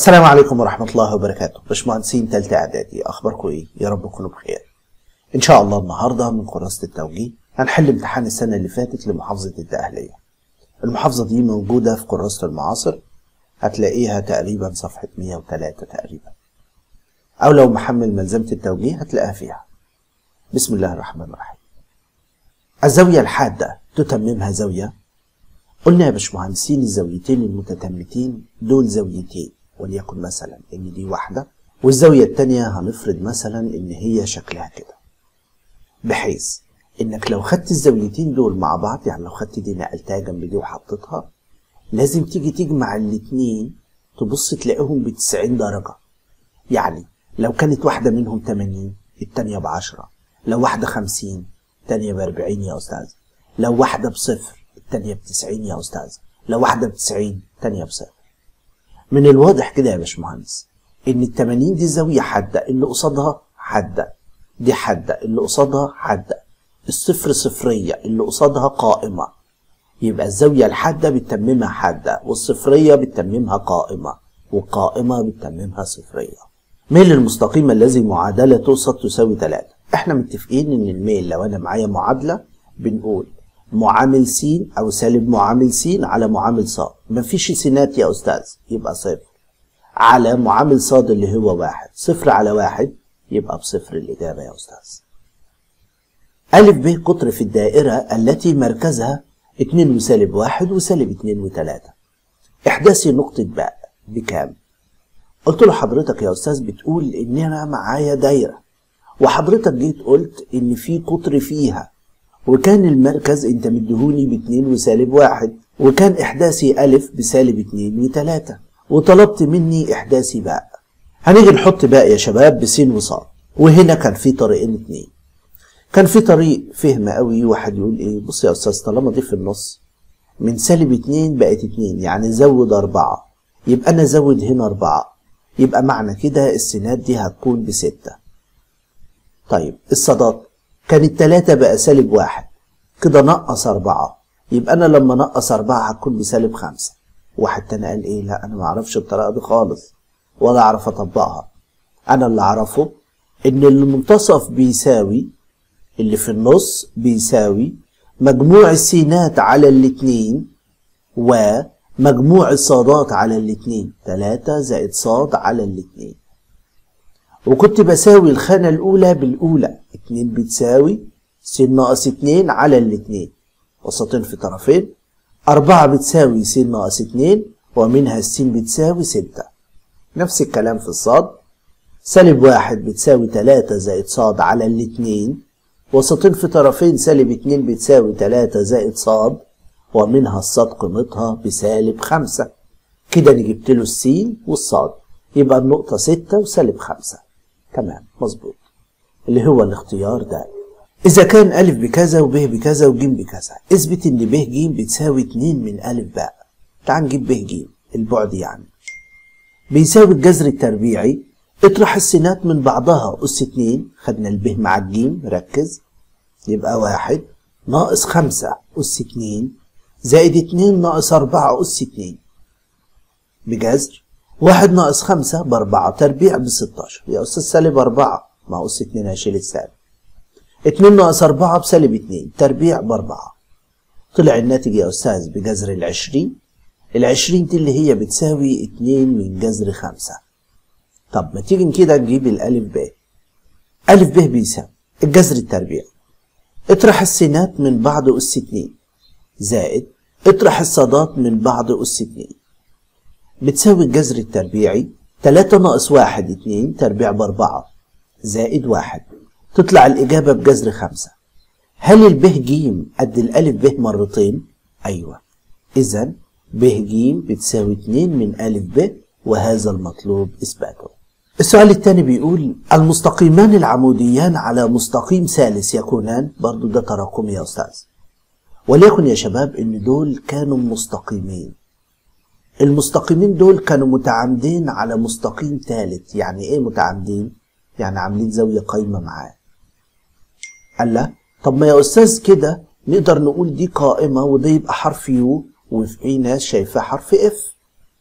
السلام عليكم ورحمة الله وبركاته. باشمهندسين تالتة إعدادي، أخباركم إيه؟ يا رب تكونوا بخير. إن شاء الله النهاردة من كراسة التوجيه هنحل امتحان السنة اللي فاتت لمحافظة الدقهلية. المحافظة دي موجودة في كراسة المعاصر، هتلاقيها تقريبا صفحة 103 تقريبا، أو لو محمل ملزمة التوجيه هتلاقيها فيها. بسم الله الرحمن الرحيم. الزاوية الحادة تتممها زاوية. قلنا يا باشمهندسين الزاويتين المتتمتين دول زاويتين، وليكن مثلا ان دي واحدة والزاوية التانية هنفرض مثلا ان هي شكلها كده، بحيث انك لو خدت الزاويتين دول مع بعض، يعني لو خدت دي نقلتها جنب دي وحطيتها، لازم تيجي تجمع الاتنين تبص تلاقيهم ب90 درجة. يعني لو كانت واحدة منهم 80 التانية ب10، لو واحدة 50 التانية ب40 يا أستاذ، لو واحدة بصفر التانية ب90 يا أستاذ، لو واحدة ب90 التانية بصفر. من الواضح كده يا باشمهندس إن ال80 دي زاوية حادة اللي قصادها حادة، دي حادة اللي قصادها حادة، الصفر صفرية اللي قصادها قائمة، يبقى الزاوية الحادة بتتممها حادة، والصفرية بتتممها قائمة، والقائمة بتتممها صفرية. ميل المستقيم الذي معادلة توسط تساوي 3. احنا متفقين ان الميل لو انا معايا معادلة بنقول معامل س او سالب معامل س على معامل ص، مفيش سينات يا استاذ يبقى صفر، على معامل ص اللي هو 1، صفر على 1 يبقى بصفر الإجابة يا أستاذ. أ ب قطر في الدائرة التي مركزها 2 وسالب 1 وسالب 2 و3. إحداثي نقطة باء بكام؟ قلت له حضرتك يا أستاذ بتقول إن أنا معايا دايرة، وحضرتك جيت قلت إن في قطر فيها، وكان المركز أنت مديهوني ب2 وسالب 1، وكان إحداثي أ بسالب 2 و3، وطلبت مني إحداثي باء. هنيجي نحط باء يا شباب بس وص، وهنا كان في طريقين اتنين. كان في طريق فهم قوي، واحد يقول إيه، بص يا أستاذ طالما دي في النص من سالب 2 بقت 2، يعني زود 4، يبقى أنا زود هنا 4، يبقى معنى كده السينات دي هتكون ب6. طيب الصادات كانت 3 بقى سالب 1، كده نقص 4، يبقى أنا لما نقص 4 هتكون بسالب 5. واحد تاني قال إيه، لا أنا معرفش الطريقة دي خالص ولا أعرف أطبقها، أنا اللي أعرفه إن المنتصف بيساوي اللي في النص بيساوي مجموع السينات على الاتنين ومجموع الصادات على الاتنين، 3 زائد صاد على الاتنين. وكنت بساوي الخانة الأولى بالأولى، 2 بتساوي س ناقص 2 على الاتنين، وسطين في طرفين، 4 بتساوي س ناقص 2 ومنها الس بتساوي 6. نفس الكلام في الصاد، سالب 1 بتساوي 3 زائد صاد على الاتنين، وسطين في طرفين، سالب 2 بتساوي 3 زائد صاد ومنها الصاد قيمتها بسالب 5. كده انا جبت له السين والصاد، يبقى النقطة 6 وسالب 5. تمام مظبوط، اللي هو الاختيار ده. إذا كان أ بكذا وب بكذا وج بكذا، اثبت إن ب ج بتساوي 2 من أ باء. تعال نجيب ب ج، البعد يعني بيساوي الجذر التربيعي، اطرح السينات من بعضها أس 2، خدنا الب مع الجيم ركز، يبقى 1 ناقص 5 أس 2 زائد 2 ناقص 4 أس 2 بجذر 1 ناقص 5 ب4 تربيع ب16. يا أستاذ سالب 4، ما هو أس 2 هشيل السالب، 2 ناقص 4 بسالب 2 تربيع ب4. طلع الناتج يا أستاذ بجذر ال20، ال20 دي اللي هي بتساوي 2 من جذر 5. طب ما تيجي كده نجيب الألف ب. ألف ب بيساوي الجذر التربيعي، اطرح السينات من بعض أس 2 زائد اطرح الصادات من بعض أس 2 بتساوي الجذر التربيعي 3 ناقص 1 2 تربيع ب4 زائد 1، تطلع الإجابة بجذر 5. هل الب ج قد الألف ب مرتين؟ أيوه، إذا ب ج بتساوي 2 من أ ب، وهذا المطلوب إثباته. السؤال الثاني بيقول المستقيمان العموديان على مستقيم ثالث يكونان، برضو ده تراكمي يا أستاذ، وليكن يا شباب إن دول كانوا مستقيمين، المستقيمين دول كانوا متعامدين على مستقيم ثالث. يعني إيه متعامدين؟ يعني عاملين زاوية قايمة معاه. قال لا، طب ما يا أستاذ كده نقدر نقول دي قائمة وده يبقى حرف يو، وفي ناس شايفاه حرف اف،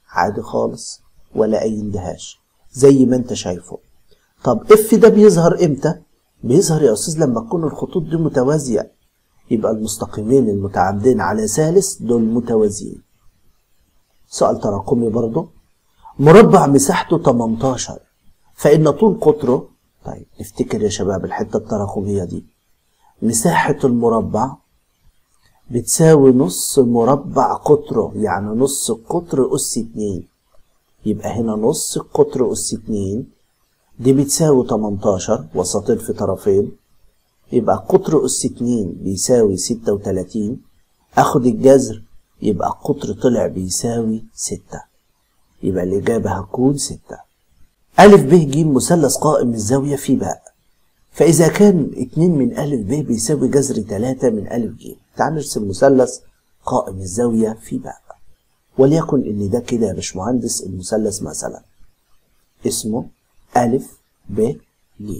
عادي خالص. ولا أي اندهاش زي ما انت شايفه. طب اف ده بيظهر امتى؟ بيظهر يا أستاذ لما تكون الخطوط دي متوازية، يبقى المستقيمين المتعامدين على ثالث دول متوازيين. سؤال تراكمي برضه، مربع مساحته 18 فإن طول قطره، طيب نفتكر يا شباب الحتة التراكمية دي، مساحة المربع بتساوي نص مربع قطره، يعني نص القطر أس 2، يبقى هنا نص القطر أس 2 دي بتساوي 18 وسطين في طرفين، يبقى قطر أس 2 بيساوي 36، أخد الجذر يبقى القطر طلع بيساوي 6، يبقى الإجابة هتكون 6. ألف ب ج مثلث قائم الزاوية في باء، فإذا كان 2 من ألف ب بيساوي جذر 3 من ألف ج. تعال نرسم مثلث قائم الزاوية في باء، وليكن إن ده كده يا باشمهندس المثلث مثلا اسمه ألف ب ج.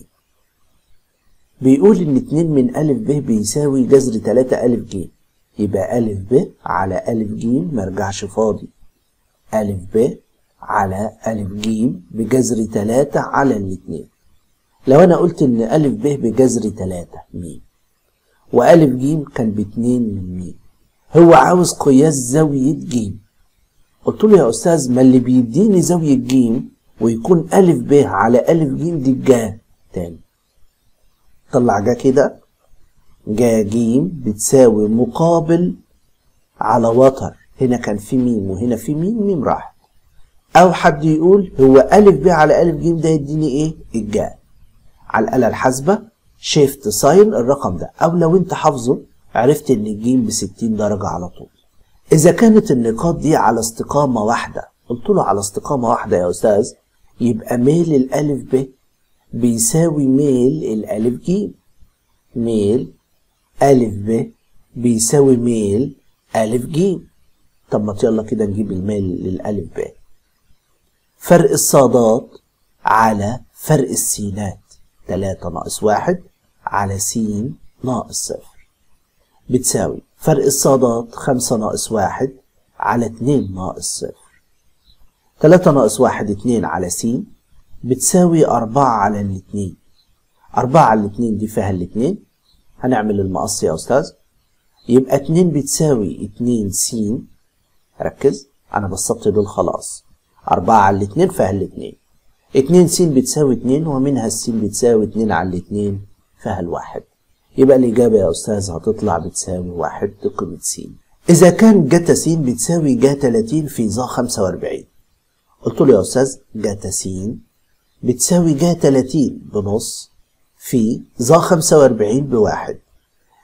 بيقول إن 2 من ألف ب بيساوي جذر 3 ألف ج، يبقى ألف ب على ألف ج مرجعش فاضي، ألف ب على ألف ج بجذر 3 على الاتنين. لو أنا قلت إن ألف ب بجذر 3 م وألف ج كان ب2 من م، هو عاوز قياس زاوية ج. قلت له يا أستاذ ما اللي بيديني زاوية ج ويكون ألف ب على ألف ج دي الجا تاني. طلع جا كده، جا ج بتساوي مقابل على وتر، هنا كان في ميم وهنا في ميم، ميم راحت. أو حد يقول هو ألف ب على ألف ج ده يديني إيه؟ الجا. على الآلة الحاسبة شيفت ساين الرقم ده، أو لو أنت حافظه عرفت إن الجيم ب60 درجة على طول. إذا كانت النقاط دي على استقامة واحدة، قلت له على استقامة واحدة يا أستاذ، يبقى ميل الألف ب بيساوي ميل الألف ج، ميل ألف ب بيساوي ميل ألف ج. طب ما يلا كده نجيب الميل للألف ب. فرق الصادات على فرق السينات 3 ناقص 1 على س ناقص 0 بتساوي فرق الصادات 5 ناقص 1 على 2 ناقص 0. 3 ناقص 1 2 على س بتساوي 4 على الاتنين. 4 على الاتنين دي فيها الاتنين، هنعمل المقص يا أستاذ، يبقى 2 بتساوي 2 س. ركز أنا بسطت دول خلاص، 4 على الاتنين فيها الاتنين، 2 س بتساوي 2 ومنها الس بتساوي 2 على الاتنين فيها الواحد، يبقى الإجابة يا أستاذ هتطلع بتساوي 1 قيمة س. إذا كان جتا س بتساوي جا 30 في ظا 45، قلت له يا أستاذ جتا س بتساوي جا 30 بنص في ظا 45 بواحد،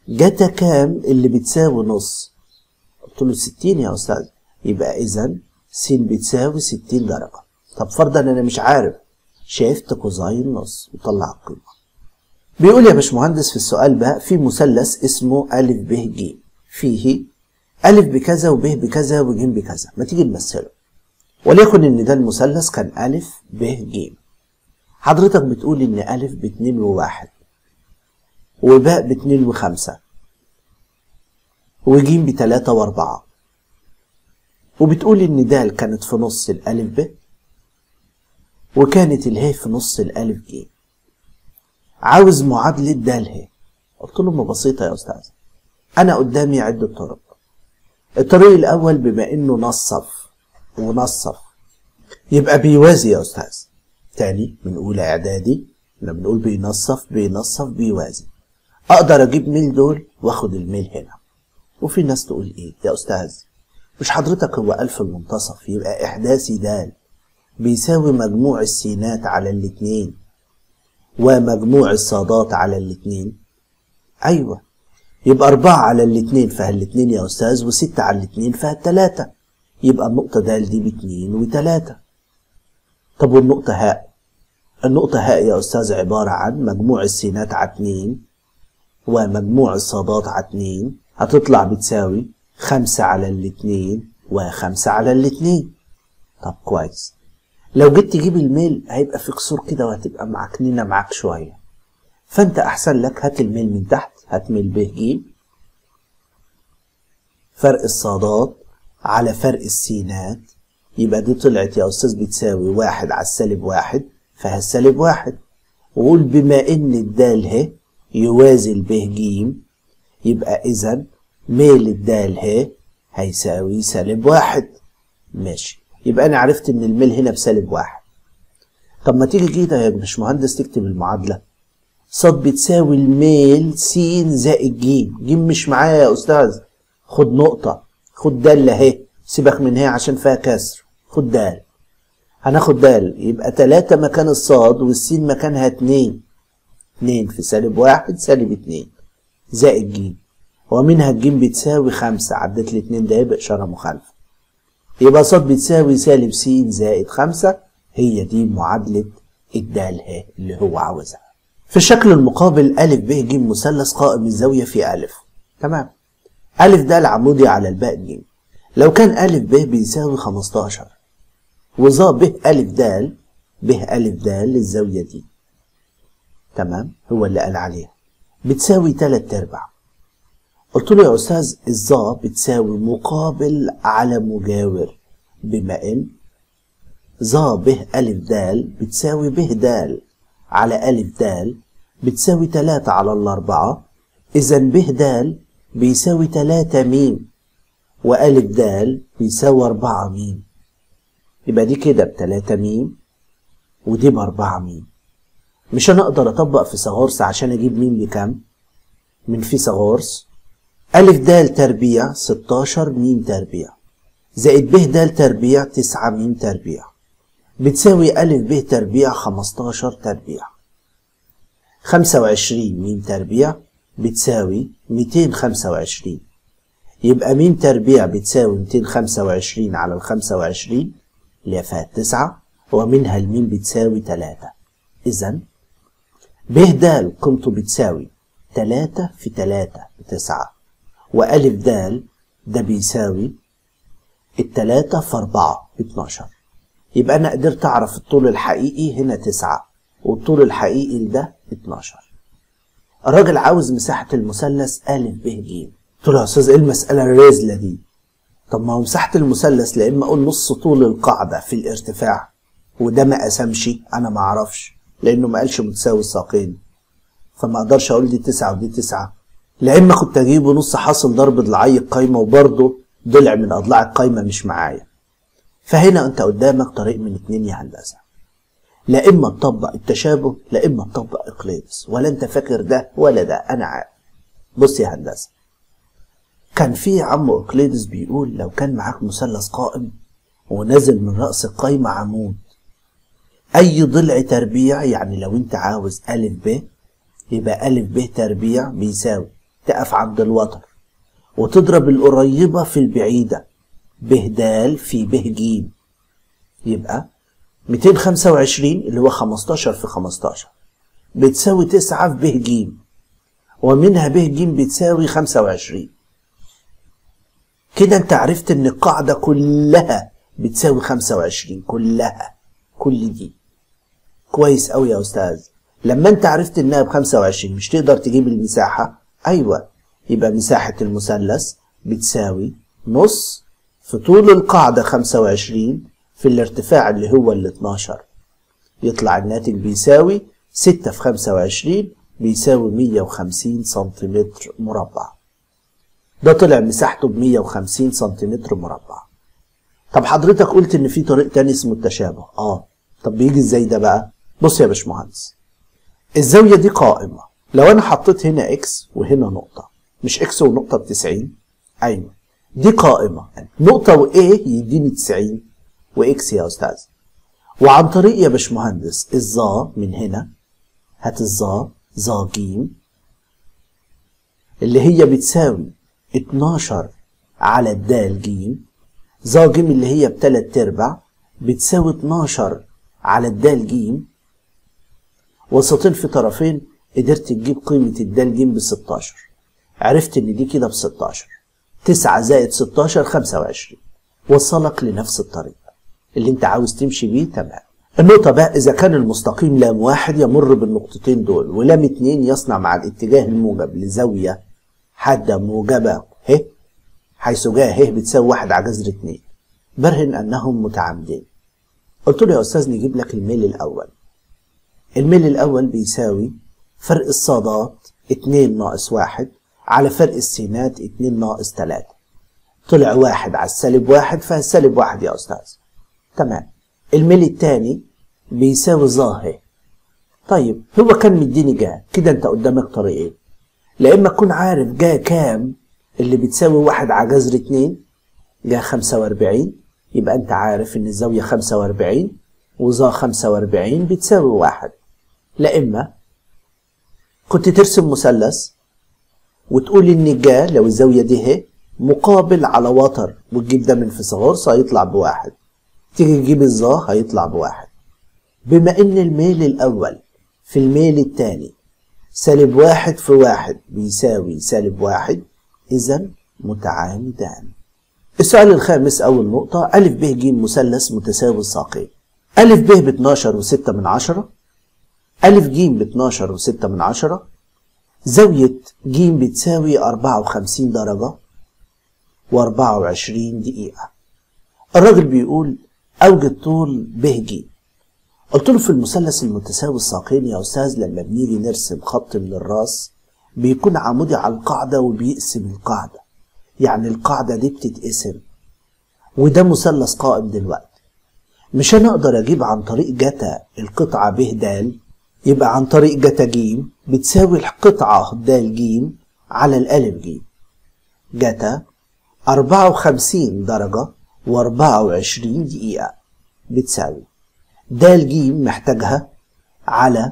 جتا كام اللي بتساوي نص؟ قلت له 60 يا أستاذ، يبقى إذا س بتساوي 60 درجة. طب فرضا أنا مش عارف، شيفت كوزاين نص وطلع القيمة. بيقول يا باشمهندس في السؤال بقى في مثلث اسمه أ ب ج، فيه أ بكذا وب بكذا وج بكذا، ما تيجي نمثله. وليكن إن ده المثلث كان أ ب ج. حضرتك بتقول إن أ ب2 و1 وباء ب2 و5 وج ب3 و4، وبتقول إن د كانت في نص الألف ب وكانت اله في نص الألف ج. عاوز معادلة د ه. قلت له ما بسيطة يا أستاذ، أنا قدامي عدة طرق. الطريق الأول بما إنه نصف ونصف يبقى بيوازي يا أستاذ. تاني من أولى إعدادي لما بنقول بينصف بيوازي، أقدر أجيب ميل دول وآخد الميل هنا. وفي ناس تقول إيه يا أستاذ مش حضرتك هو ألف المنتصف يبقى إحداثي د بيساوي مجموع السينات على الاتنين ومجموع الصادات على الاتنين؟ أيوة، يبقى 4 على الاتنين فيها الاتنين يا أستاذ، و6 على الاتنين فيها ال3، يبقى النقطة د دي ب2 و3. طب والنقطة هاء؟ النقطة هاء يا أستاذ عبارة عن مجموع السينات على 2 ومجموع الصادات على 2، هتطلع بتساوي 5 على الاتنين و5 على الاتنين. طب كويس، لو جيت تجيب الميل هيبقى في كسور كده وهتبقى معكنينة معاك شوية، فانت احسن لك هات الميل من تحت، هات ميل ب ج فرق الصادات على فرق السينات يبقى دي طلعت يا أستاذ بتساوي 1 على السالب 1، فهالسالب 1. وقول بما إن الدال ه يوازي ب ج، يبقى إذا ميل الدال ه هيساوي -1. ماشي، يبقى أنا عرفت إن الميل هنا ب1. طب ما تيجي كده يا باشمهندس تكتب المعادلة. ص بتساوي الميل س زائد ج. ج مش معايا يا أستاذ، خد نقطة، خد دالة اهي، سيبك من هي عشان فيها كسر، خد دال. هناخد دال، يبقى 3 مكان الصاد والسين مكانها 2. 2 في -1 -2 زائد ج، ومنها الج بتساوي 5. عدت لي 2 ده بإشارة مخالفة، يبقى ص بتساوي -س زائد 5. هي دي معادلة الدال ه اللي هو عاوزها. في الشكل المقابل أ ب ج مثلث قائم الزاوية في أ. تمام. أ د عمودي على الباء ج. لو كان أ ب بيساوي 15 وظ ب أ د الزاوية دي، تمام، هو اللي قال عليها بتساوي 3/4. قلت له يا أستاذ الظا بتساوي مقابل على مجاور، بما إن ظ ب أ د بتساوي ب د على أ د بتساوي 3 على 4، إذا ب د بيساوي 3 م وأ د بيساوي 4 م. يبقى دي كده ب3 م ودي ب4 م. مش أنا أقدر أطبق فيثاغورس عشان أجيب م بكام؟ من فيثاغورس أ د تربيع 16 م تربيع زائد ب د تربيع 9 م تربيع بتساوي أ ب تربيع 15 تربيع. 25 م تربيع بتساوي 225، يبقى م تربيع بتساوي 225 على 25 اللي فيها 9، ومنها الميم بتساوي 3. إذا ب د قيمته بتساوي 3 في 3 ب9، وأ د ده بيساوي 3 في 4 ب12. يبقى أنا قدرت أعرف الطول الحقيقي هنا 9 والطول الحقيقي ده 12. الراجل عاوز مساحة المثلث أ ب ج. قلت له يا أستاذ إيه المسألة الرازلة دي؟ طب ما هو مساحة المثلث لا إما أقول نص طول القاعدة في الارتفاع، وده ما قسمش، أنا ما أعرفش لأنه ما قالش متساوي الساقين، فما أقدرش أقول دي 9 ودي 9. لا إما كنت أجيبه نص حاصل ضرب ضلعي القايمة، وبرضه ضلع من أضلاع القايمة مش معايا. فهنا أنت قدامك طريق من 2 يا هندسة، لا إما تطبق التشابه لا إما تطبق إقليدس، ولا أنت فاكر ده ولا ده، أنا عارف. بص يا هندسة، كان في عم إقليدس بيقول لو كان معاك مثلث قائم ونازل من رأس القايمة عمود، أي ضلع تربيع، يعني لو أنت عاوز أ ب يبقى أ ب تربيع بيساوي تقف عند الوتر وتضرب القريبة في البعيدة ب د في ب ج، يبقى 225 اللي هو 15 في 15 بتساوي 9 في ب ج، ومنها ب ج بتساوي 25. كده انت عرفت ان القاعدة كلها بتساوي 25 كلها، كل دي. كويس قوي يا أستاذ، لما انت عرفت انها ب25 مش تقدر تجيب المساحة؟ ايوه، يبقى مساحة المثلث بتساوي نص في طول القاعدة 25 في الارتفاع اللي هو ال 12، يطلع الناتج بيساوي 6 في 25 بيساوي 150 سنتيمتر مربع. ده طلع مساحته ب 150 سنتيمتر مربع. طب حضرتك قلت ان في طريق تاني اسمه التشابه. طب بيجي ازاي ده بقى؟ بص يا باشمهندس، الزاوية دي قائمة، لو انا حطيت هنا اكس وهنا نقطة، مش اكس ونقطة ب90؟ ايوه، دي قائمة، نقطة وايه يديني 90 واكس يا استاذ. وعن طريق يا باشمهندس الظا من هنا، هات الظا ظا ج اللي هي بتساوي 12 على الدال ج، ظا ج اللي هي ب3/4 بتساوي 12 على الدال ج، وسطين في طرفين، قدرت تجيب قيمة الدال ج ب16. عرفت ان دي كده ب16، 9 زائد 16 25، وصلك لنفس الطريق اللي انت عاوز تمشي بيه. تمام. النقطة بقى، إذا كان المستقيم لام 1 يمر بالنقطتين دول، ولام 2 يصنع مع الاتجاه الموجب لزاوية حادة موجبة ه، حيث جاء ه بتساوي 1 على جذر 2، برهن أنهم متعامدين. قلت له يا أستاذ نجيب لك الميل الأول. الميل الأول بيساوي فرق الصادات 2 ناقص 1 على فرق السينات 2 ناقص 3. طلع 1 على السالب 1 فالسالب 1 يا أستاذ. تمام. الميل الثاني بيساوي ظاهر. طيب هو كان مديني جا كده، أنت قدامك طريقين. لا إما تكون عارف جا كام اللي بتساوي 1 على جذر 2 جا 45، يبقى أنت عارف إن الزاوية 45 وظا 45 بتساوي 1. لا إما كنت ترسم مثلث وتقول إن الجا لو الزاوية دي هي مقابل على وتر وتجيب ده من فيثاغورس هيطلع ب1، تيجي تجيب الظا هيطلع ب1. بما إن الميل الأول في الميل الثاني سالب 1 في 1 بيساوي سالب 1، إذا متعامدان. السؤال الخامس أول نقطة، أ ب ج مثلث متساوي الساقين. أ ب ب12 و6 من 10، أ ج ب12 و6 من 10، زاوية ج بتساوي 54 درجة و24 دقيقة. الراجل بيقول أوجد طول ب ج. قلت له في المثلث المتساوي الساقين يا أستاذ لما بنيجي نرسم خط من الراس بيكون عمودي على القاعدة وبيقسم القاعدة، يعني القاعدة دي بتتقسم، وده مثلث قائم دلوقتي. مش أنا أقدر أجيب عن طريق جتا القطعة ب د، يبقى عن طريق جتا ج بتساوي القطعة د ج على الألف ج. جتا 54 درجة و24 دقيقة بتساوي د ج محتاجها على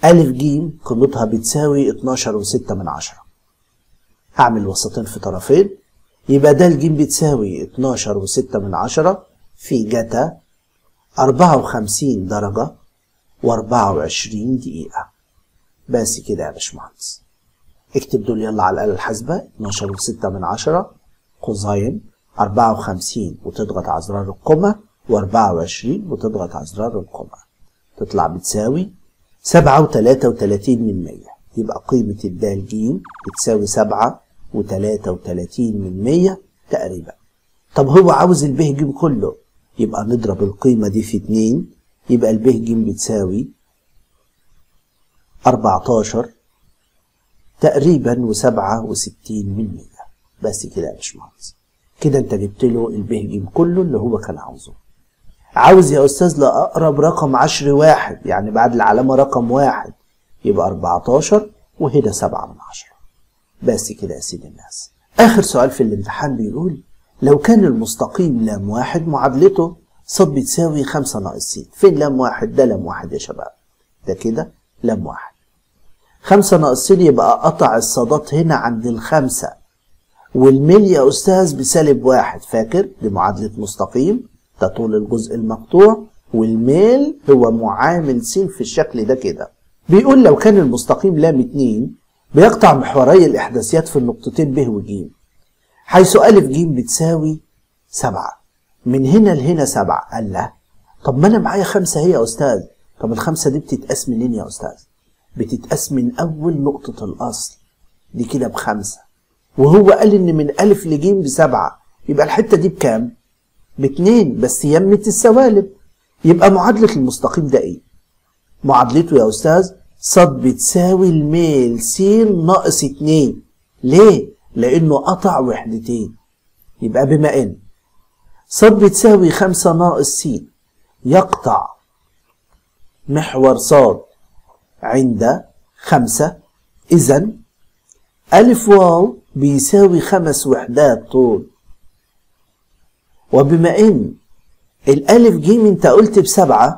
أ ج قيمتها بتساوي 12 و6 من 10. هعمل وسطين في طرفين، يبقى د ج بتساوي 12 و6 من 10 في جتا 54 درجة و24 دقيقة. بس كده يا باشمهندس. اكتب دول يلا على الآلة الحاسبة. 12 و6 من 10 كوزين 54 وتضغط على زرار القمة و24 وتضغط على زرار القمة، تطلع بتساوي 7.33 من 100. يبقى قيمة الدال ج بتساوي 7.33 من 100 تقريبا. طب هو عاوز الب ج كله، يبقى نضرب القيمة دي في 2، يبقى الب ج بتساوي 14 تقريبا و67 من 100. بس كده يا باشمهندس، كده انت جبت له الب ج كله اللي هو كان عاوزه. عاوز يا أستاذ لأقرب رقم 10 واحد، يعني بعد العلامة رقم 1 يبقى 14 وهنا 7 من 10. بس كده يا سيدي الناس. آخر سؤال في الامتحان بيقول لو كان المستقيم لام واحد معادلته ص بتساوي 5 ناقص س. فين لام واحد؟ ده لام واحد يا شباب، ده كده لام واحد. 5 ناقص س يبقى قطع الصادات هنا عند الخمسة، والميل يا أستاذ بسالب 1. فاكر دي معادلة مستقيم، ده طول الجزء المقطوع والميل هو معامل س في الشكل ده كده. بيقول لو كان المستقيم لام 2 بيقطع محوري الإحداثيات في النقطتين ب و ج، حيث أ ج بتساوي 7. من هنا لهنا 7. قال لا، طب ما أنا معايا 5 هي يا أستاذ. طب الخمسة دي بتتقاس منين يا أستاذ؟ بتتقاس من أول نقطة الأصل دي كده ب5، وهو قال إن من أ ل ج ب7، يبقى الحتة دي بكام؟ ب2 بس يمة السوالب. يبقى معادلة المستقيم ده إيه؟ معادلته يا أستاذ ص بتساوي الميل س ناقص 2. ليه؟ لأنه قطع وحدتين. يبقى بما إن ص بتساوي 5 ناقص س يقطع محور ص عند 5، إذا أ واو بيساوي 5 وحدات طول. وبما إن الألف ج أنت قلت ب7،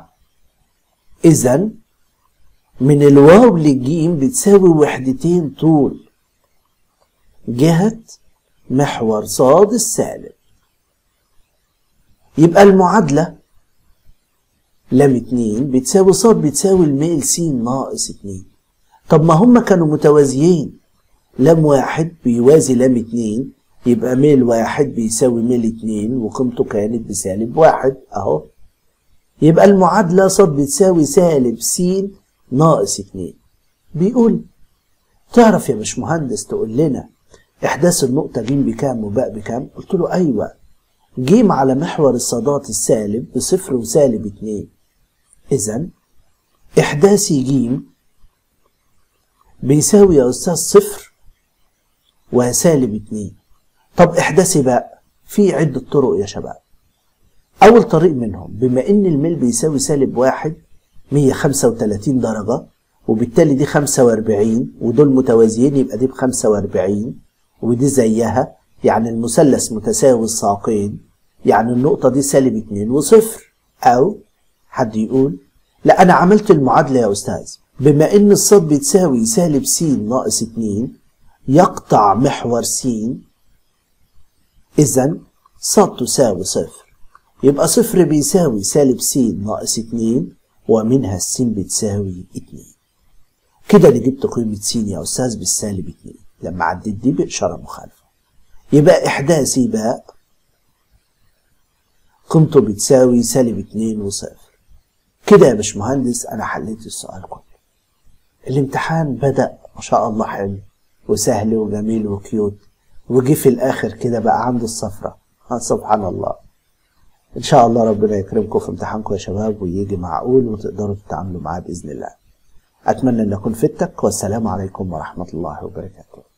إذا من الواو للجيم بتساوي وحدتين طول جهة محور ص السالب. يبقى المعادلة لام 2 بتساوي ص بتساوي الميل س ناقص 2. طب ما هما كانوا متوازيين، لام 1 بيوازي لام 2، يبقى ميل 1 بيساوي ميل 2 وقيمته كانت بسالب 1 اهو. يبقى المعادلة ص بتساوي سالب س ناقص 2. بيقول تعرف يا باشمهندس تقول لنا إحداث النقطة ج بكام وباء بكام؟ قلت له أيوه، ج على محور الصادات السالب بصفر وسالب 2. إذن إحداثي ج بيساوي يا أستاذ صفر وسالب 2. طب إحداثي بقى في عدة طرق يا شباب. أول طريق منهم بما إن الميل بيساوي سالب 1 135 درجة، وبالتالي دي 45 ودول متوازيين، يبقى دي ب45 ودي زيها، يعني المثلث متساوي الساقين، يعني النقطة دي سالب 2 وصفر. أو حد يقول لا أنا عملت المعادلة يا أستاذ، بما إن الصاد بتساوي سالب س ناقص 2 يقطع محور س، إذن صاد تساوي صفر، يبقى صفر بيساوي سالب س ناقص 2 ومنها الس بتساوي 2. كده أنا جبت قيمة س يا أستاذ بالسالب 2 لما عديت دي بإشارة مخالفة. يبقى إحداثي باء قيمته بتساوي سالب 2 وصفر. كده يا باشمهندس أنا حليت السؤال كله. الامتحان بدأ ما شاء الله حلو وسهل وجميل وكيوت، وجي في الآخر كده بقى عند الصفرة. سبحان الله. إن شاء الله ربنا يكرمكم في امتحانكم يا شباب ويجي معقول وتقدروا تتعاملوا معاه بإذن الله. أتمنى أن أكون فدتك، والسلام عليكم ورحمة الله وبركاته.